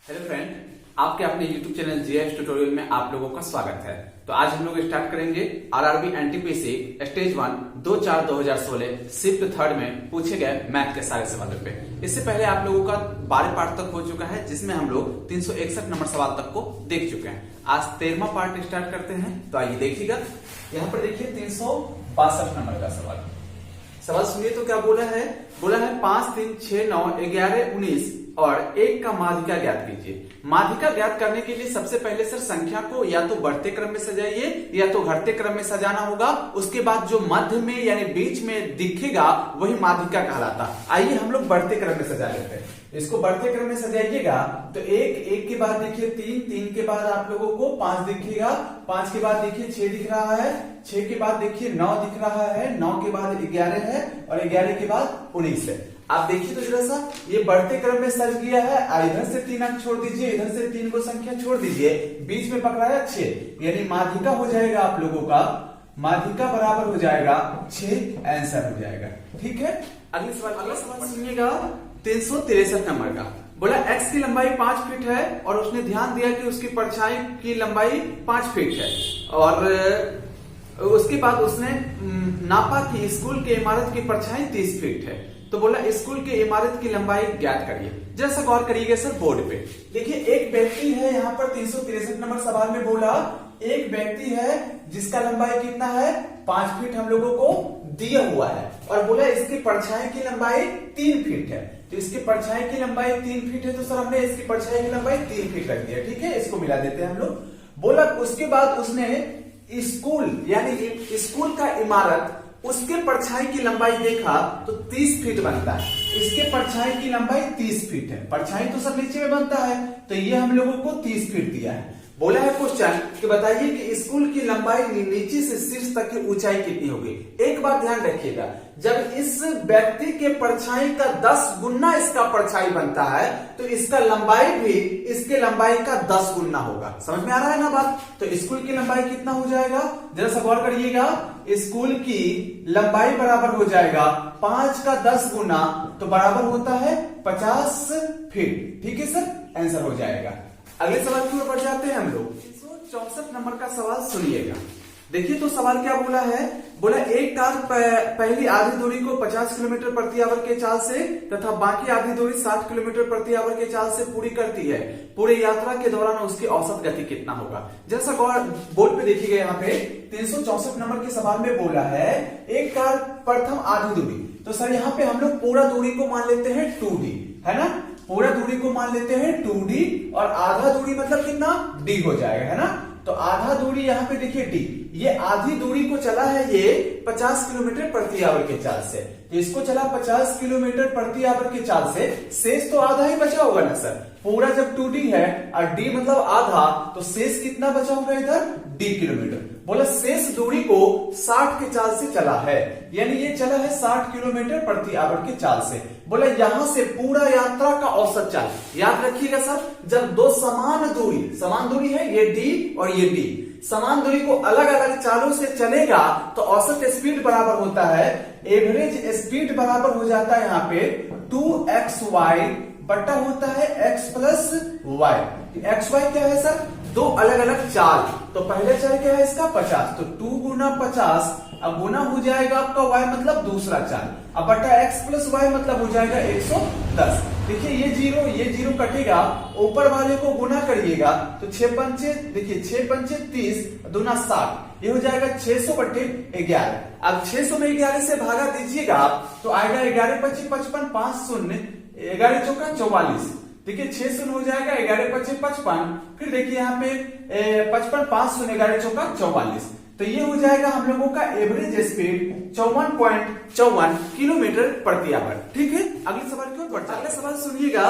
Hello friend, आपके अपने YouTube channel GS tutorial में आप लोगों का स्वागत है। तो आज हम लोग स्टार्ट करेंगे RRB NTPC stage 1 2/4/2016 shift third में पूछे गए मैथ के सारे सवालों पे। इससे पहले आप लोगों का 12 पार्ट तक हो चुका है, जिसमें हम लोग 361 नंबर सवाल तक को देख चुके हैं। आज 13वां पार्ट स्टार्ट करते हैं। तो आइए देखिएगा, यहाँ पर देखिए 362 नंबर का सवाल सुनिए। तो क्या बोला है 5, 3, 6, 9, 11, 19 और 1 का माध्यिका ज्ञात कीजिए। माध्यिका ज्ञात करने के लिए सबसे पहले सर संख्या को या तो बढ़ते क्रम में सजाइए या तो घटते क्रम में सजाना होगा। उसके बाद जो मध्य में यानी बीच में दिखेगा वही माध्यिका कहलाता। आइए हम लोग बढ़ते क्रम में सजा लेते हैं। इसको बढ़ते क्रम में सजाइएगा तो 1 के बाद देखिए 3 के बाद आप लोगों को 5 दिखेगा, 5 के बाद देखिए 6 दिख रहा है, 6 के बाद देखिए 9 दिख रहा है, 9 के बाद 11 है और 11 के बाद 19 है। आप देखिए तो जरा सा ये बढ़ते क्रम में सज गया है। इधर से 3 अंक छोड़ दीजिए, इधर से 3 को संख्या छोड़ दीजिए, बीच में पकड़ा है 6, यानी माध्यिका हो जाएगा आप लोगों का, माध्यिका बराबर हो जाएगा 6, आंसर हो जाएगा। ठीक है, अगला सवाल सुनिएगा 363 नंबर का। बोला x की लंबाई 5 फीट है और उसने ध्यान दिया कि उसकी परछाई की लंबाई 5 फीट है और उसके बाद उसने नापा कि स्कूल की इमारत की परछाई 30 फीट है। तो बोला स्कूल की इमारत की लंबाई ज्ञात करिए। जैसा गौर करिएगा सर बोर्ड पे देखिए, एक व्यक्ति है यहाँ पर 363 नंबर सवाल में बोला एक व्यक्ति है जिसका लंबाई कितना है 5 फीट हम लोगों को दिया हुआ है और बोला इसकी परछाई की लंबाई 3 फीट है। तो इसकी परछाई की लंबाई 3 फीट है तो सर हमने इसकी परछाई की लंबाई 3 फीट रख दिया। ठीक है, इसको मिला देते हैं हम लोग। बोला उसके बाद उसने स्कूल यानी स्कूल का इमारत उसके परछाई की लंबाई देखा तो 30 फीट बनता है। इसके परछाई की लंबाई 30 फीट है, परछाई तो सब नीचे में बनता है तो ये हम लोगों को 30 फीट दिया है। बोला है क्वेश्चन कि बताइए कि स्कूल की लंबाई नीचे से शीर्ष तक की ऊंचाई कितनी होगी। एक बात ध्यान रखिएगा, जब इस व्यक्ति के परछाई का 10 गुना इसका परछाई बनता है तो इसका लंबाई भी इसके लंबाई का 10 गुना होगा। समझ में आ रहा है ना बात। तो स्कूल की लंबाई कितना हो जाएगा, जरा सा गौर करिएगा। स्कूल की लंबाई बराबर हो जाएगा 5 का 10 गुना तो बराबर होता है 50 फीट। ठीक है सर, आंसर हो जाएगा। अगले सवाल की ओर बढ़ जाते हैं हम लोग। 364 नंबर का सवाल सुनिएगा। देखिए तो सवाल क्या बोला है, बोला एक कार पहली आधी दूरी को 50 किलोमीटर प्रति आवर के चाल से तथा बाकी आधी दूरी 60 किलोमीटर प्रति आवर के चाल से पूरी करती है। पूरे यात्रा के दौरान उसकी औसत गति कितना होगा। जैसा बोर्ड पे देखिएगा, यहाँ पे 364 नंबर के सवाल में बोला है एक कार प्रथम आधी दूरी। तो सर यहाँ पे हम लोग पूरा दूरी को मान लेते हैं 2D, है ना। पूरा दूरी को मान लेते हैं 2D और आधा दूरी मतलब कितना D हो जाएगा, है ना। तो आधा दूरी यहाँ पे देखिए D, ये आधी दूरी को चला है ये 50 किलोमीटर प्रति आवर के चाल से। तो इसको चला 50 किलोमीटर प्रति आवर के चाल से, शेष तो आधा ही बचा होगा ना सर। पूरा जब 2D है और D मतलब आधा तो शेष कितना बचा होगा इधर D किलोमीटर। बोला शेष दूरी को 60 के चाल से चला है, यानी ये चला है 60 किलोमीटर प्रति आवर के चाल से। बोला यहां से पूरा यात्रा का औसत चाल, याद रखिएगा सर, जब दो समान दूरी है ये D और ये D, समान दूरी को अलग अलग चालों से चलेगा तो औसत स्पीड बराबर होता है, एवरेज स्पीड बराबर हो जाता है यहाँ पे 2xy बट्टा होता है x प्लस y। xy क्या है सर, दो अलग अलग चाल। तो पहले चाल क्या है इसका 50, तो 2 गुना 50 अब गुना हो जाएगा आपका y मतलब दूसरा चाल, अब बटा x प्लस y मतलब हो जाएगा 110। देखिए ये जीरो कटेगा, ऊपर वाले को गुना करिएगा तो 6 पंचे देखिए 6 पंचे 30 दूना 60, ये हो जाएगा 600 बट्टे 11। अब 600 में 11 से भागा दीजिएगा तो आएगा 11 पच्चीस 55, 5 शून्य 11 चौका 44। देखिए 6 शून्य हो जाएगा 11 पच्चीस 55, फिर देखिए यहाँ पे 55 5 शून्य 11 चौका 44। तो ये हो जाएगा हम लोगों का एवरेज स्पीड 54.54 किलोमीटर प्रति आवर। ठीक है, अगले सवाल की ओर बढ़ते हैं। अगला सवाल सुनिएगा,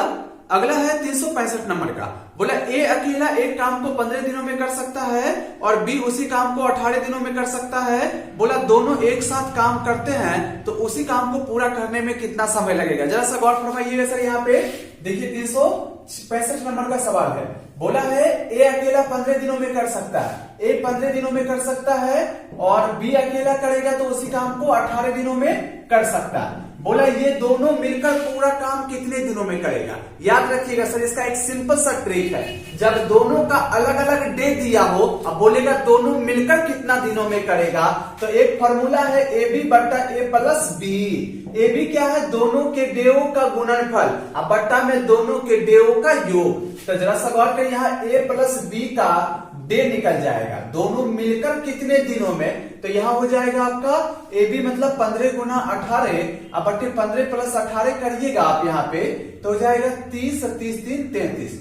अगला है 365 नंबर का। बोला ए अकेला एक काम को 15 दिनों में कर सकता है और बी उसी काम को 18 दिनों में कर सकता है। बोला दोनों एक साथ काम करते हैं तो उसी काम को पूरा करने में कितना समय लगेगा। जरा सा गौर फरमाइएगा सर, यहाँ पे देखिए 365 नंबर का सवाल है। बोला है ए अकेला 15 दिनों में कर सकता है, ए 15 दिनों में कर सकता है और बी अकेला करेगा तो उसी काम को 18 दिनों में कर सकता है। बोला ये दोनों मिलकर पूरा काम कितने दिनों में करेगा। याद रखिएगा सर, इसका एक सिंपल सा ट्रिक है, जब दोनों का अलग अलग डे दिया हो, अब बोलेगा दोनों मिलकर कितना दिनों में करेगा, तो एक फॉर्मूला है ए बी बट्टा ए प्लस बी। ए बी क्या है, दोनों के डेओ का गुणनफल, अब बट्टा में दोनों के डेओ का योग। तो जरा सा गौर करिए, यहाँ ए प्लस बी का डे निकल जाएगा, दोनों मिलकर कितने दिनों में, तो यहां हो जाएगा आपका ए बी मतलब 15 गुना 18, अब बट्टे 15 प्लस 18 करिएगा आप यहाँ पे, तो हो जाएगा 30, 30 3 33,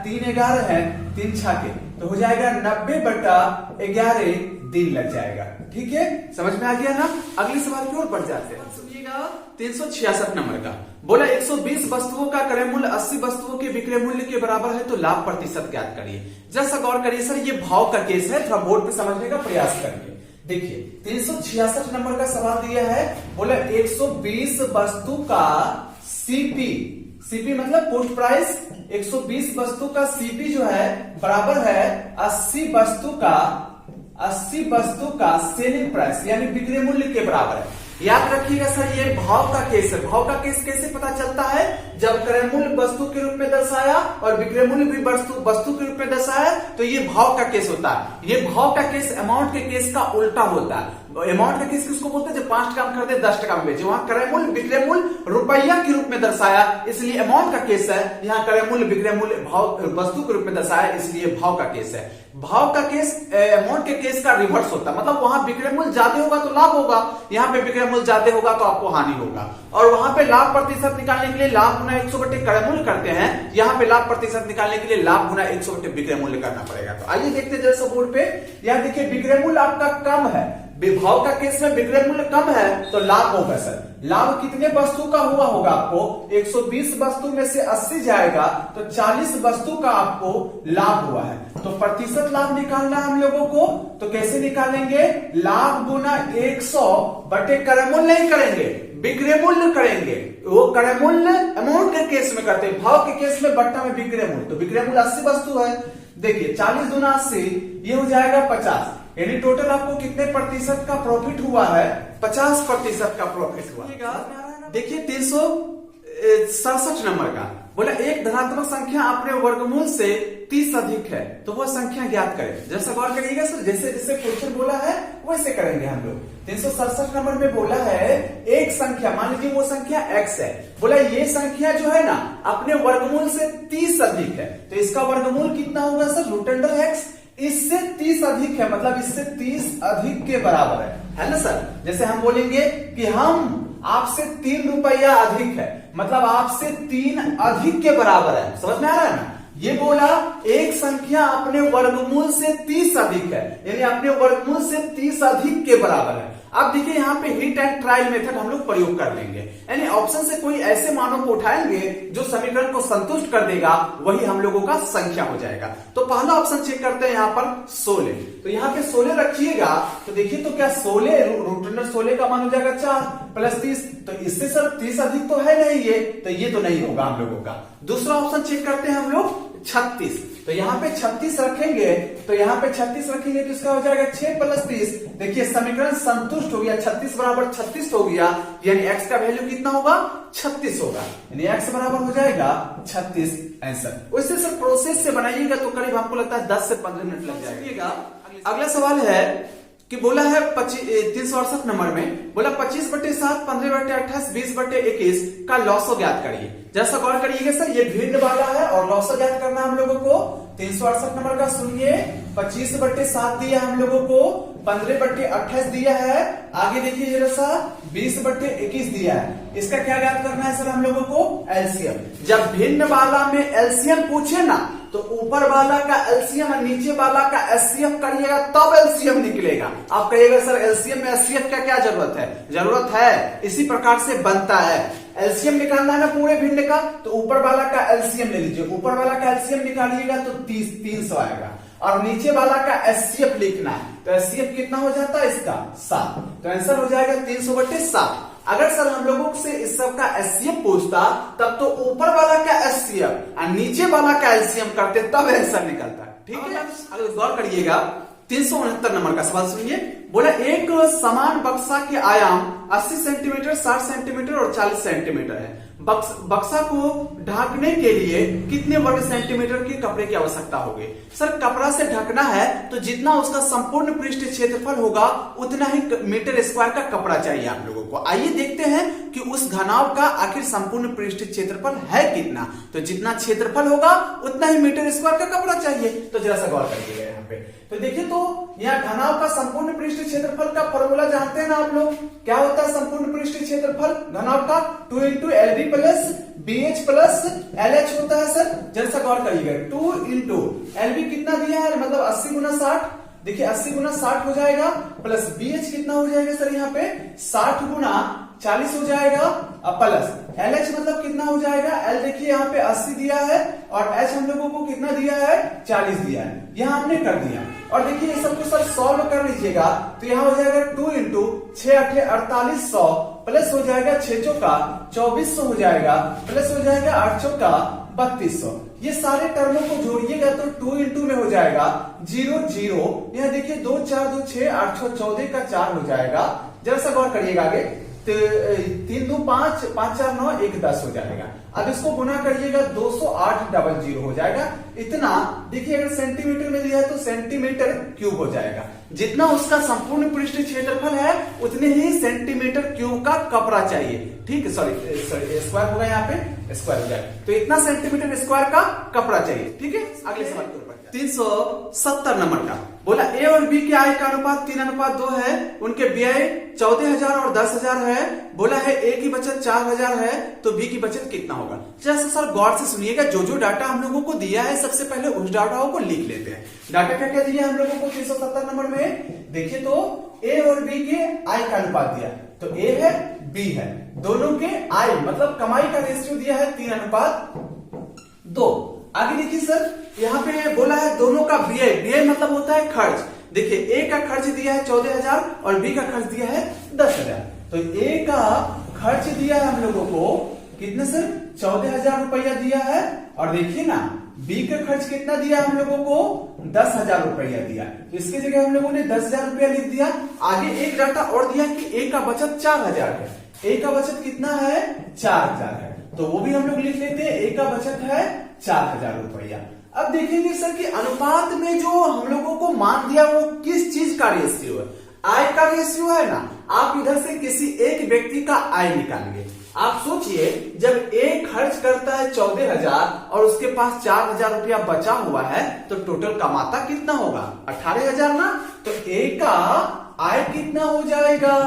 3 11 है, 3 छाके, तो हो जाएगा 90 बटा 11 दिन लग जाएगा। ठीक है, समझ में आ गया ना। अगले सवाल की ओर बढ़ जाते हैं, सुनिएगा 366 नंबर का। बोला 120 वस्तुओं का क्रय मूल्य 80 वस्तुओं के विक्रय मूल्य के बराबर है, तो लाभ प्रतिशत ज्ञात करिए। जैसा गौर करिए सर, ये भाव का केस है, थोड़ा बोर्ड पे समझने का प्रयास करिए। देखिए 366 नंबर का सवाल दिया है, बोला 120 वस्तु का सीपी, सीपी मतलब कॉस्ट प्राइस, 120 वस्तु का सीपी जो है बराबर है 80 वस्तु का सेलिंग प्राइस यानी बिक्री मूल्य के बराबर है। याद रखिएगा सर, ये भाव का केस है। भाव का केस कैसे पता चलता है, जब क्रय मूल्य वस्तु के रूप में दर्शाया और विक्रय मूल्य भी वस्तु के रूप में दर्शाया, तो ये भाव का केस होता है। ये भाव का केस अमाउंट के केस का उल्टा होता है। अमाउंट का केस किसको बोलते हैं, जब 5 टका में खरीदे 10 टका में बेचे, वहां क्रय मूल्य विक्रय मूल्य रुपया के रूप में दर्शाया, इसलिए अमाउंट का केस है। यहाँ क्रय मूल्य विक्रय मूल्य भाव वस्तु के रूप में दर्शाया, इसलिए भाव का केस है। भाव का केस अमाउंट के केस का रिवर्स होता है, मतलब वहां विक्रय मूल्य ज्यादा होगा तो लाभ होगा, यहाँ पे विक्रय मूल्य ज्यादा होगा तो आपको हानि होगा। और वहां पे लाभ प्रतिशत निकालने के लिए लाभ गुना 100 बटे क्रय मूल्य करते हैं, यहाँ पे लाभ प्रतिशत निकालने के लिए लाभ गुना 100 बटे विक्रय मूल्य करना पड़ेगा। तो आइए देखते हैं जैसे बोर्ड पे, यहाँ देखिए विक्रय मूल्य आपका कम है, भाव का केस में विक्रय मूल्य कम है तो लाभ होगा सर। लाभ कितने वस्तु का हुआ होगा, आपको 120 वस्तु में से 80 जाएगा तो 40 वस्तु का आपको लाभ हुआ है। तो प्रतिशत लाभ निकालना हम लोगों को, तो कैसे निकालेंगे, लाभ गुना 100 बटे क्रय मूल्य नहीं करेंगे, विक्रय मूल्य करेंगे। वो क्रय मूल्य अमाउंट के केस में करते हैं, भाव के केस में बट्टा में विक्रय मूल्य, तो विक्रय मूल्य 80 वस्तु है। देखिए 40 गुना 80 ये हो जाएगा 50, यानी टोटल आपको कितने प्रतिशत का प्रॉफिट हुआ है, 50% का प्रॉफिट हुआ। देखिए 367 नंबर का, बोला एक धनात्मक संख्या अपने वर्गमूल से 30 अधिक है, तो वह संख्या ज्ञात करें। जैसा गौर करिएगा सर, जैसे जैसे क्वेश्चन बोला है वैसे करेंगे हम लोग। 367 नंबर में बोला है एक संख्या, मान लीजिए वो संख्या x है, बोला ये संख्या जो है ना अपने वर्गमूल से 30 अधिक है, तो इसका वर्गमूल कितना होगा सर, √x, इससे 30 अधिक है, मतलब इससे 30 अधिक के बराबर है ना सर। जैसे हम बोलेंगे कि हम आपसे 3 रुपया अधिक है, मतलब आपसे 3 अधिक के बराबर है, समझ में आ रहा है ना। ये बोला एक संख्या अपने वर्गमूल से 30 अधिक है, यानी अपने वर्गमूल से 30 अधिक के बराबर है। अब देखिए यहाँ पे हिट एंड ट्रायल मेथड हम लोग प्रयोग कर लेंगे, यानी ऑप्शन से कोई ऐसे मानों को उठाएंगे जो समीकरण को संतुष्ट कर देगा, वही हम लोगों का संख्या हो जाएगा। तो पहला ऑप्शन चेक करते हैं यहाँ पर 16, तो यहाँ पे 16 रखिएगा, तो देखिए तो क्या 16 का मान हो जाएगा 4 प्लस 30, तो इससे सर 30 अधिक तो है नहीं ये, तो ये तो नहीं होगा हम लोगों का। दूसरा ऑप्शन चेक करते हैं हम लोग 36, तो यहाँ पे 36 रखेंगे, तो यहाँ पे 36 रखेंगे तो इसका हो जाएगा 6 प्लस 30, देखिए समीकरण संतुष्ट हो गया, 36 बराबर 36 हो गया, यानी x का वैल्यू कितना होगा, 36 होगा, यानी x बराबर हो जाएगा 36 आंसर। वैसे सर प्रोसेस से बनाइएगा तो करीब हमको लगता है 10 से 15 मिनट लग जाएगा। अगला सवाल है कि बोला है 368 नंबर में, बोला 25/7, 15/28, 20/21 का लॉसो ज्ञात करिए। जैसा गौर करिएगा सर, ये भिन्न वाला है और लॉसो ज्ञात करना हम लोगों को। 368 नंबर का सुनिए, 25/7 दिया हम लोगों को, 15/28 दिया है, आगे देखिए जरा सा 20/21 दिया है। इसका क्या ज्ञात करना है सर हम लोगों को, एलसीएम। जब भिन्न वाला में एलसीएम पूछे ना, तो ऊपर वाला का एलसीएम और नीचे वाला का एचसीएफ करिएगा तब एलसीएम निकलेगा। आप कहिएगा सर एलसीएम में एचसीएफ का क्या जरूरत है, जरूरत है, इसी प्रकार से बनता है। एलसीएम निकालना है ना पूरे भिन्न का, तो ऊपर वाला का एलसीएम ले लीजिए, ऊपर वाला का एलसीएम निकालिएगा तो 300 आएगा, और नीचे वाला का एचसीएफ लिखना है, तो एचसीएफ कितना हो जाता है इसका 7, तो आंसर हो जाएगा 300/7। अगर सर हम लोगों से इस सब का एचसीएफ पूछता, तब तो ऊपर वाला का एचसीएफ और नीचे वाला का एलसीएम करते, तब आंसर निकलता। ठीक है, अगर गौर करिएगा 369 नंबर का सवाल सुनिए। बोला एक समान बक्सा के आयाम 80 सेंटीमीटर, 60 सेंटीमीटर और 40 सेंटीमीटर है। बक्सा को ढकने के लिए कितने वर्ग सेंटीमीटर के कपड़े की आवश्यकता होगी? सर कपड़ा से ढकना है तो जितना उसका संपूर्ण पृष्ठ क्षेत्रफल होगा उतना ही मीटर स्क्वायर का कपड़ा चाहिए आप लोगों को। आइए देखते हैं कि उस घनाव का आखिर संपूर्ण पृष्ठ क्षेत्रफल है कितना। तो जितना क्षेत्रफल होगा उतना ही मीटर स्क्वायर का कपड़ा चाहिए। तो जरा सा गौर करिएगा यहाँ पे। तो देखिए तो यहाँ घनाव का संपूर्ण पृष्ठ क्षेत्रफल का फॉर्मूला जानते हैं ना आप लोग, क्या होता है संपूर्ण पृष्ठ क्षेत्रफल घनाव का? 2 into LB plus BH plus LH होता है सर। जैसा गौर करिएगा 2 इंटू LB कितना दिया है, मतलब 80 गुना 60। देखिए 80 गुना 60 हो जाएगा, प्लस BH कितना हो जाएगा सर यहाँ पे 60 गुना 40 हो जाएगा, प्लस LH मतलब कितना हो जाएगा? L देखिए यहाँ पे 80 दिया है और H हम लोगों को कितना दिया है? 40 दिया है। यहाँ हमने कर दिया और देखिए ये सबको सर सॉल्व कर लीजिएगा तो यहाँ हो जाएगा 2 इंटू 6 8 4800 प्लस हो जाएगा 6 चौका 2400 हो जाएगा, प्लस हो जाएगा 8 चौका 3200। ये सारे टर्मों को जोड़िएगा तो 2 इंटू में हो जाएगा 0 0। यहाँ देखिए 2 4 2 6 8 6 14 का 4 हो जाएगा। जरा सा गौर करिएगा आगे, 3 2 5 5 4 9 1 10 हो जाएगा। अब इसको गुना करिएगा 208 डबल 0 हो जाएगा। इतना देखिए अगर सेंटीमीटर में दिया है तो सेंटीमीटर क्यूब हो जाएगा। जितना उसका संपूर्ण पृष्ठ क्षेत्रफल है उतने ही सेंटीमीटर क्यूब का कपड़ा चाहिए। ठीक है, सॉरी स्क्वायर होगा यहाँ पे, स्क्वायर हो जाएगा। तो इतना सेंटीमीटर स्क्वायर का कपड़ा चाहिए। ठीक है, अगले सवाल के ऊपर 370 नंबर का बोला ए और बी के आय का अनुपात 3:2 है। उनके व्यय 14,000 और 10,000 है। बोला है ए की बचत 4,000 है तो बी की बचत कितना होगा? जैसा सर गौर से सुनिएगा, जो जो डाटा हम लोगों को दिया है सबसे पहले उस डाटाओं को लिख लेते हैं। डाटा क्या क्या दिया हम लोगों को 370 नंबर में? देखिए तो ए और बी के आय का अनुपात दिया, तो ए है बी है, दोनों के आय मतलब कमाई का रेशियो दिया है 3:2। आगे देखिए सर यहाँ पे बोला है दोनों का व्यय, व्यय मतलब होता है खर्च। देखिए ए का खर्च दिया है 14,000 और बी का खर्च दिया है 10,000। तो ए का खर्च दिया है हम लोगों को कितने सर? 14,000 रुपया दिया है। और देखिए ना बी का खर्च कितना दिया हम लोगों को? 10,000 रुपया दिया। तो इसकी जगह हम लोगों ने 10,000 रुपया लिख दिया। आगे एक डाटा और दिया कि ए का बचत 4,000 है। ए का बचत कितना है? 4,000 है, तो वो भी हम लोग लिख लेते हैं। ए का बचत है 4,000 रुपया। अब देखेंगे सर कि अनुपात में जो हम लोगों को मान दिया वो किस चीज का रेशियो है? आय का रेशियो है ना। आप इधर से किसी एक व्यक्ति का आय निकालेंगे। आप सोचिए जब ए खर्च करता है 14,000 और उसके पास 4,000 रुपया बचा हुआ है तो टोटल कमाता कितना होगा? 18,000 ना। तो ए का आय कितना हो जाएगा?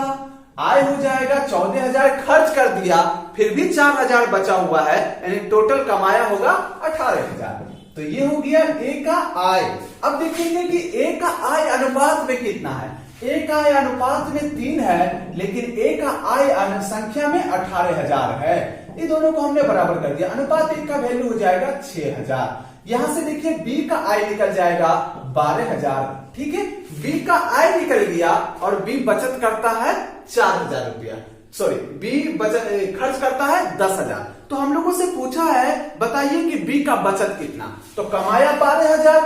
आय हो जाएगा 14,000 खर्च कर दिया फिर भी 4,000 बचा हुआ है, यानी टोटल कमाया होगा 18,000। तो ये हो गया ए का आय। अब देखेंगे कि ए का आय अनुपात में कितना है। ए का आय अनुपात में 3 है लेकिन ए का आय संख्या में 18,000 है। ये दोनों को हमने बराबर कर दिया। अनुपात एक का वैल्यू हो जाएगा 6,000। यहां से देखिए बी का आय निकल जाएगा 12,000। ठीक है, बी का आय निकल गया और बी बचत करता है 4,000 रुपया। सॉरी, बी बचत खर्च करता है 10,000। तो हम लोगों से पूछा है बताइए कि बी का बचत कितना। तो कमाया 12,000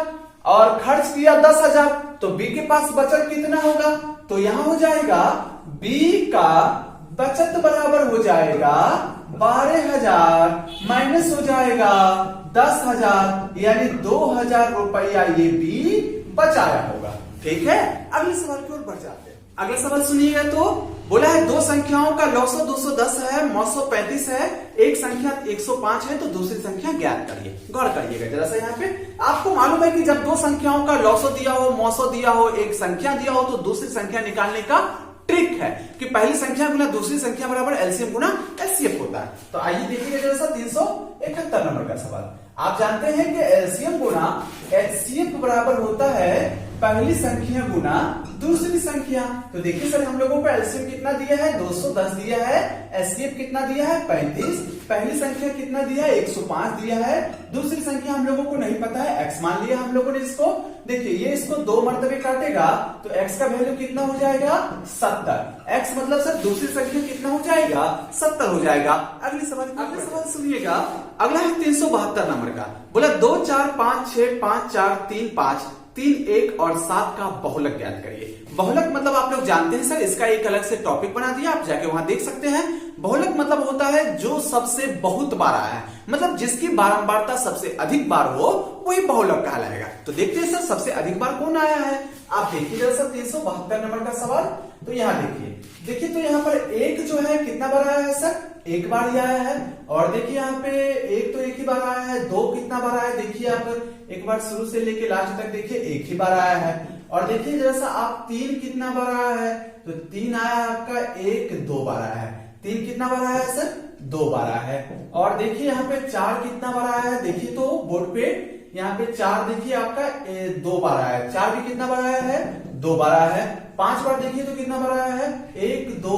और खर्च किया 10,000, तो बी के पास बचत कितना होगा? तो यहां हो जाएगा बी का बचत बराबर हो जाएगा 12,000 माइनस हो जाएगा 10,000, यानी 2,000 रुपया ये बी बचाया होगा। ठीक है, अगले सवाल की ओर बढ़ जाते हैं। अगला सवाल सुनिएगा। तो बोला है दो संख्याओं का लौसो 210 है, मौसो 35 है, एक संख्या 105 है तो दूसरी संख्या ज्ञात करिए। गौर करिएगा जरा सा यहाँ पे। आपको मालूम है कि जब दो संख्याओं का लौसो दिया हो, मौसो दिया हो, एक संख्या दिया हो तो दूसरी संख्या निकालने का ट्रिक है कि पहली संख्या गुना दूसरी संख्या बराबर एलसीएम गुना एचसीएफ होता है। तो आइए देखिए जरा सा 371 नंबर का सवाल। आप जानते हैं कि एलसीएम गुना एचसीएफ बराबर होता है पहली संख्या गुना दूसरी संख्या। तो देखिए सर हम लोगों को एलसीएम कितना दिया है? 210 दिया है। एचसीएफ कितना दिया है? 35। पहली संख्या कितना दिया है? 105 दिया है। दूसरी संख्या हम लोगों को नहीं पता है, एक्स मान लिया हम लोगों ने इसको। देखिए ये इसको 2 मरतबे काटेगा तो एक्स का वैल्यू कितना हो जाएगा? 70। एक्स मतलब सर दूसरी संख्या कितना हो जाएगा? 70 हो जाएगा। अगले सवाल सुनिएगा। अगला है 372 नंबर का। बोला 2 4 5 6 5 4 3 5 3, 1 और 7 का बहुलक ज्ञात करिए। बहुलक मतलब आप लोग जानते हैं सर, इसका एक अलग से टॉपिक बना दिया, आप जाके वहां देख सकते हैं। बहुलक मतलब होता है जो सबसे बहुत बार आया है, मतलब जिसकी बारंबारता सबसे अधिक बार हो वही बहुलक कहलाएगा। तो देखते हैं सर सबसे अधिक बार कौन आया है। आप देखिए जरा सर 372 नंबर का सवाल। तो यहाँ देखिए तो यहाँ पर एक जो है कितना बार आया है सर, एक बार ही आया है। और देखिए यहाँ पे एक तो एक ही बार आया है, 2 कितना बार आया है, देखिए आप एक बार शुरू से लेके लास्ट तक देखिए एक ही बार आया है। और देखिए जैसा आप 3 कितना बार आया है, तो 3 आया है आपका, 1 2 बार आया है। 3 कितना बार आया है सर, 2 बार आया है। और देखिए यहाँ पे 4 कितना बार आया है, देखिए तो बोर्ड पे यहाँ पे 4 देखिए आपका 2 बार आया है। 4 भी कितना बार आया है, 2 बार आया है। 5 बार देखिए तो कितना बार आया है, 1 2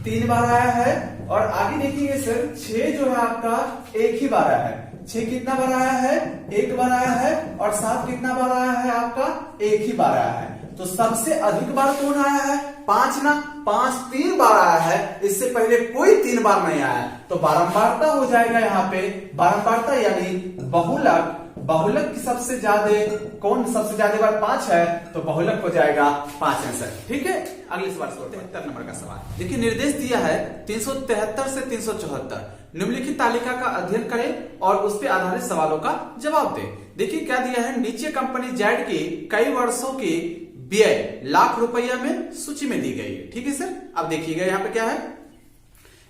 3 बार आया है। और आगे देखिए सर 6 जो है आपका एक ही बार आया है। 6 कितना बार आया है, 1 बार आया है। और 7 कितना बार आया है आपका, एक ही बार आया है। तो सबसे अधिक बार कौन आया है, 5 ना, 5 3 बार आया है, इससे पहले कोई 3 बार नहीं आया। तो बारंबारता हो जाएगा यहाँ पे, बारंबारता यानी बहुलक। बहुलक की सबसे ज्यादा कौन सबसे ज्यादा बार 5 है, तो बहुलक हो जाएगा 5 आंसर। ठीक है, अगले सवाल 73 नंबर का सवाल। देखिए निर्देश दिया है 373 से 374, निम्नलिखित तालिका का अध्ययन करें और उस पर आधारित सवालों का जवाब दें। देखिए क्या दिया है, नीचे कंपनी जेड की कई वर्षों की व्यय लाख रुपया में सूची में दी गई है। ठीक है सर, अब देखिएगा यहाँ पे क्या है,